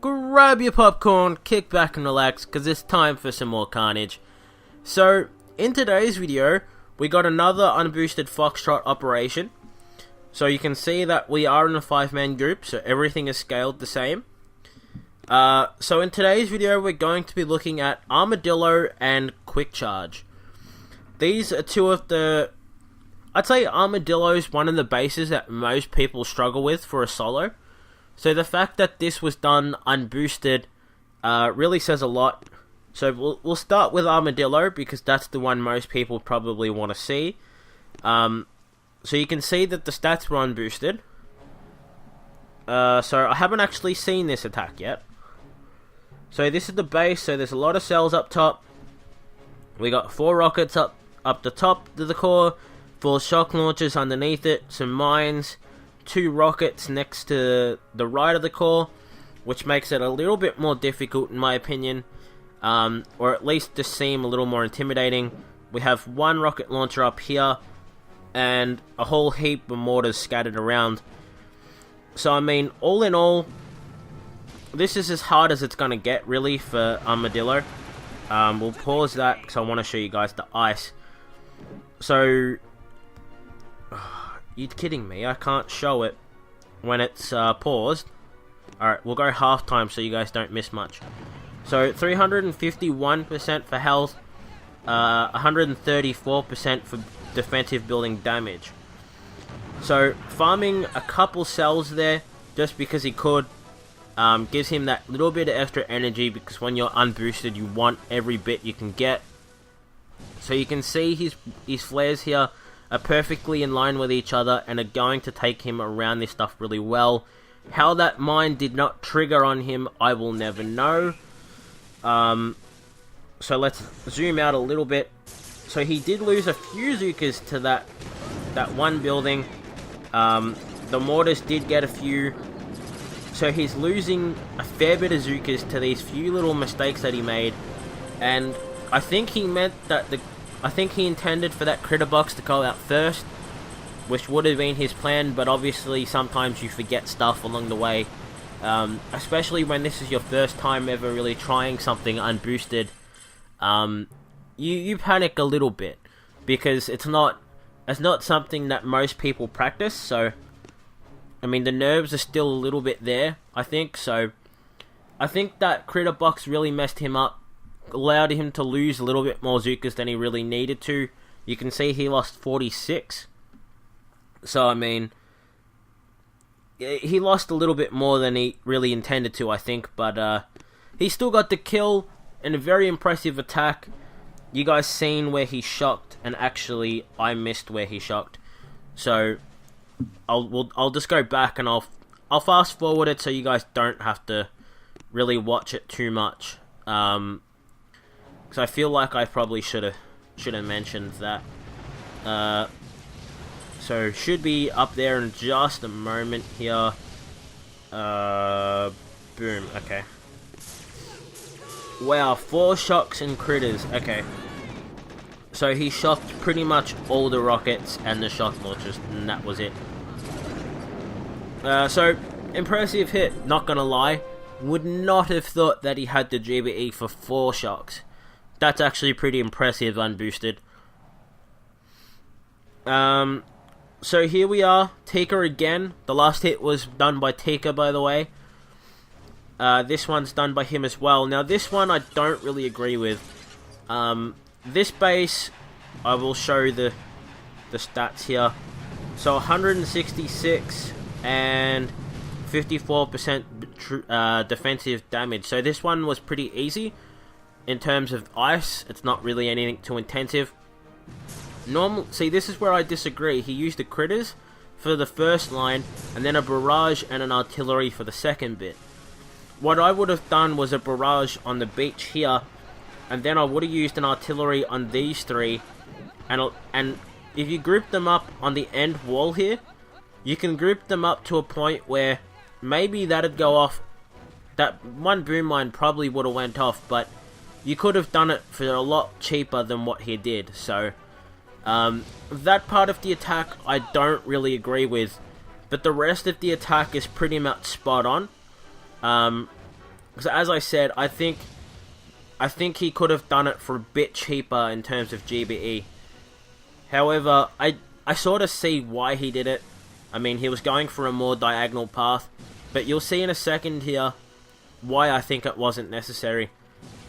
grab your popcorn, kick back and relax, because it's time for some more carnage. So, in today's video, we got another unboosted Foxtrot operation. So you can see that we are in a 5-man group, so everything is scaled the same. So in today's video, we're going to be looking at Armadillo and Quick Charge. These are two of the... I'd say Armadillo is one of the bases that most people struggle with for a solo. So the fact that this was done unboosted really says a lot. So we'll start with Armadillo because that's the one most people probably want to see. So you can see that the stats were unboosted. So I haven't actually seen this attack yet. So this is the base, so there's a lot of cells up top. We got 4 rockets up the top of the core, 4 shock launchers underneath it, some mines, 2 rockets next to the right of the core, which makes it a little bit more difficult in my opinion, or at least just seem a little more intimidating. We have 1 rocket launcher up here, and a whole heap of mortars scattered around. So I mean, all in all, this is as hard as it's gonna get really for Armadillo. We'll pause that because I want to show you guys the ice. So, you're kidding me, I can't show it when it's paused. Alright, we'll go half time so you guys don't miss much. So 351% for health, 134% for defensive building damage. So farming a couple cells there just because he could gives him that little bit of extra energy, because when you're unboosted you want every bit you can get. So you can see his flares here are perfectly in line with each other and are going to take him around this stuff really well. How that mine did not trigger on him, I will never know. So let's zoom out a little bit. So he did lose a few Zookas to that one building. The mortars did get a few. So he's losing a fair bit of Zookas to these few little mistakes that he made. And I think he meant that I think he intended for that critter box to go out first, which would have been his plan, but obviously sometimes you forget stuff along the way. Especially when this is your first time ever really trying something unboosted. You panic a little bit because it's not something that most people practice. So I mean, the nerves are still a little bit there, I think. So I think that critter box really messed him up, allowed him to lose a little bit more Zookas than he really needed to. You can see he lost 46. So I mean, he lost a little bit more than he really intended to, I think. But he still got the kill in a very impressive attack. You guys seen where he shocked, and actually I missed where he shocked. So I'll just go back and I'll fast forward it so you guys don't have to really watch it too much. Because I feel like I probably should have mentioned that. So should be up there in just a moment here. Boom. Okay. Wow, 4 shocks and critters. Okay. So he shocked pretty much all the rockets and the shock launchers, and that was it. So, impressive hit, not gonna lie. Would not have thought that he had the GBE for 4 shocks. That's actually pretty impressive unboosted. So here we are, Tika again. The last hit was done by Tika, by the way. This one's done by him as well. Now this one I don't really agree with. This base, I will show the stats here. So 166 and 54% defensive damage. So this one was pretty easy in terms of ice. It's not really anything too intensive. See, this is where I disagree. He used the critters for the first line, and then a barrage and an artillery for the second bit. What I would have done was a barrage on the beach here, and then I would have used an artillery on these 3, and if you group them up on the end wall here, you can group them up to a point where maybe that'd go off. That one boom mine probably would have went off, but you could have done it for a lot cheaper than what he did. So that part of the attack I don't really agree with, but the rest of the attack is pretty much spot on. So as I said, I think he could have done it for a bit cheaper in terms of GBE. However, I sort of see why he did it. I mean, he was going for a more diagonal path, but you'll see in a second here why I think it wasn't necessary.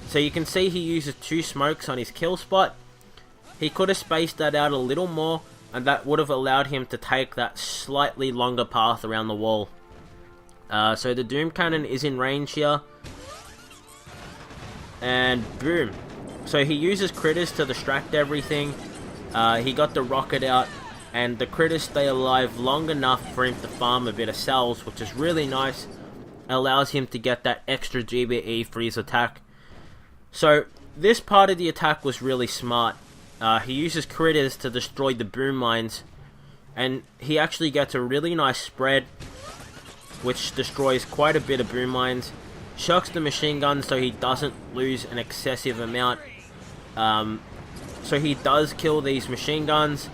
So you can see he uses 2 smokes on his kill spot. He could have spaced that out a little more, and that would have allowed him to take that slightly longer path around the wall. So the Doom Cannon is in range here. And boom. So he uses critters to distract everything. He got the rocket out, and the critters stay alive long enough for him to farm a bit of cells, which is really nice. Allows him to get that extra GBE for his attack. So this part of the attack was really smart. He uses critters to destroy the boom mines, and he actually gets a really nice spread, which destroys quite a bit of boom mines. Shocks the machine gun so he doesn't lose an excessive amount. So he does kill these machine guns.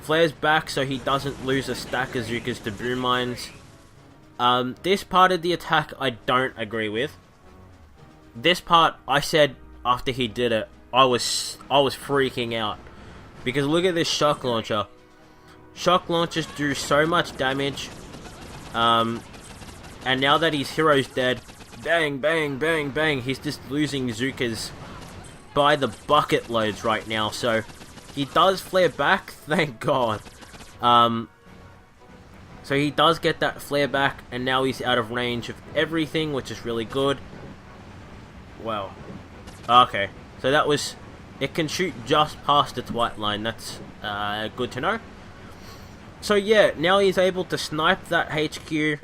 Flares back so he doesn't lose a stack of Zookas to boom mines. This part of the attack I don't agree with. This part, I said after he did it, I was freaking out. Because look at this shock launcher. Shock launchers do so much damage. And now that his hero's dead, bang, bang, bang, bang, he's just losing Zookas by the bucket loads right now. So he does flare back, thank God. So he does get that flare back, and now he's out of range of everything, which is really good. Wow. Okay, so that was... It can shoot just past its white line. That's good to know. So yeah, now he's able to snipe that HQ.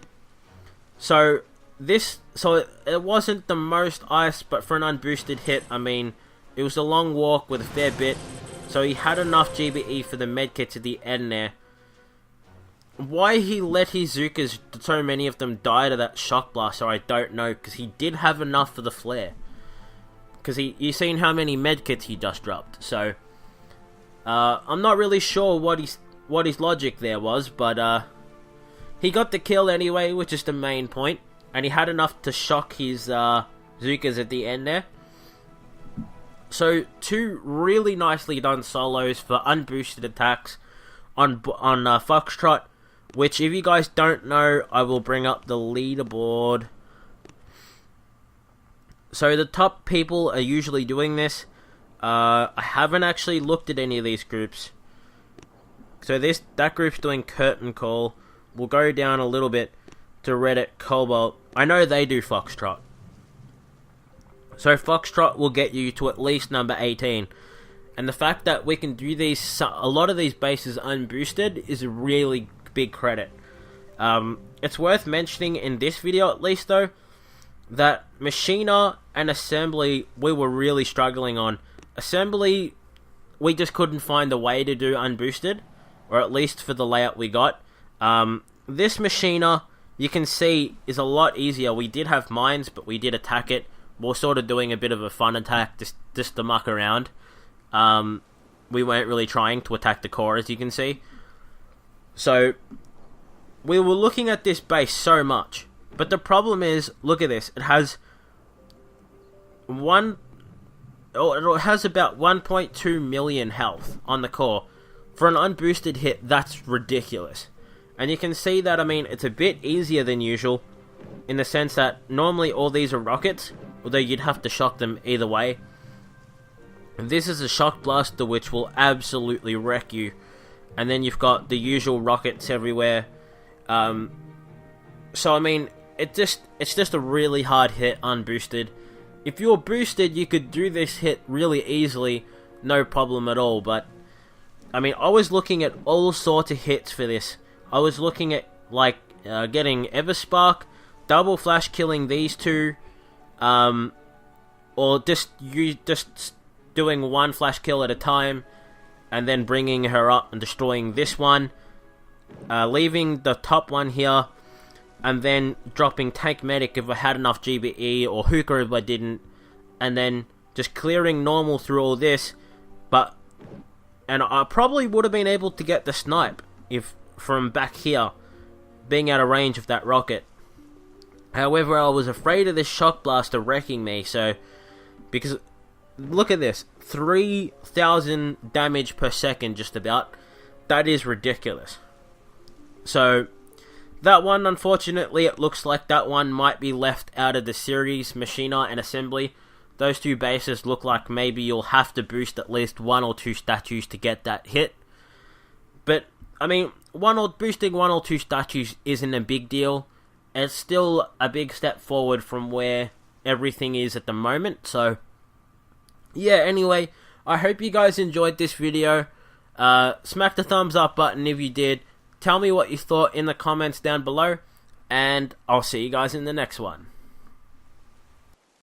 So it wasn't the most ice, but for an unboosted hit, I mean, it was a long walk with a fair bit. So he had enough GBE for the medkits at the end there. Why he let his Zookas, so many of them die to that shock blaster, I don't know, because he did have enough for the flare. Because you've seen how many medkits he just dropped. So I'm not really sure what his logic there was, but he got the kill anyway, which is the main point, and he had enough to shock his Zookas at the end there. So 2 really nicely done solos for unboosted attacks on Foxtrot, which if you guys don't know, I will bring up the leaderboard. So the top people are usually doing this. I haven't actually looked at any of these groups. So that group's doing Curtain Call. We'll go down a little bit to Reddit Cobalt. I know they do Foxtrot. So Foxtrot will get you to at least number 18. And the fact that we can do a lot of these bases unboosted is a really big credit. It's worth mentioning in this video at least though, that Machina and Assembly we were really struggling on. Assembly, we just couldn't find a way to do unboosted, or at least for the layout we got. This Machina, you can see, is a lot easier. We did have mines, but we did attack it. We're sort of doing a bit of a fun attack, just to muck around. We weren't really trying to attack the core, as you can see. So, we were looking at this base so much. But the problem is, look at this. It has it has about 1.2 million health on the core. For an unboosted hit, that's ridiculous. And you can see that, I mean, it's a bit easier than usual, in the sense that normally all these are rockets, although you'd have to shock them either way. This is a shock blaster which will absolutely wreck you. And then you've got the usual rockets everywhere. So I mean, it's just a really hard hit unboosted. If you were boosted, you could do this hit really easily, no problem at all. But I mean, I was looking at all sorts of hits for this. I was looking at like getting Everspark, double flash killing these two, or just doing one flash kill at a time, and then bringing her up and destroying this one, leaving the top one here, and then dropping Tank Medic if I had enough GBE, or Hooker if I didn't, and then just clearing normal through all this. And I probably would have been able to get the snipe if from back here, being out of range of that rocket. However, I was afraid of this shock blaster wrecking me, so... Because, look at this. 3,000 damage per second, just about. That is ridiculous. So, that one, unfortunately, it looks like that one might be left out of the series, Machina and Assembly. Those two bases look like maybe you'll have to boost at least 1 or 2 statues to get that hit. But, I mean, boosting 1 or 2 statues isn't a big deal. It's still a big step forward from where everything is at the moment. So, yeah, anyway, I hope you guys enjoyed this video. Smack the thumbs up button if you did. Tell me what you thought in the comments down below. And I'll see you guys in the next one.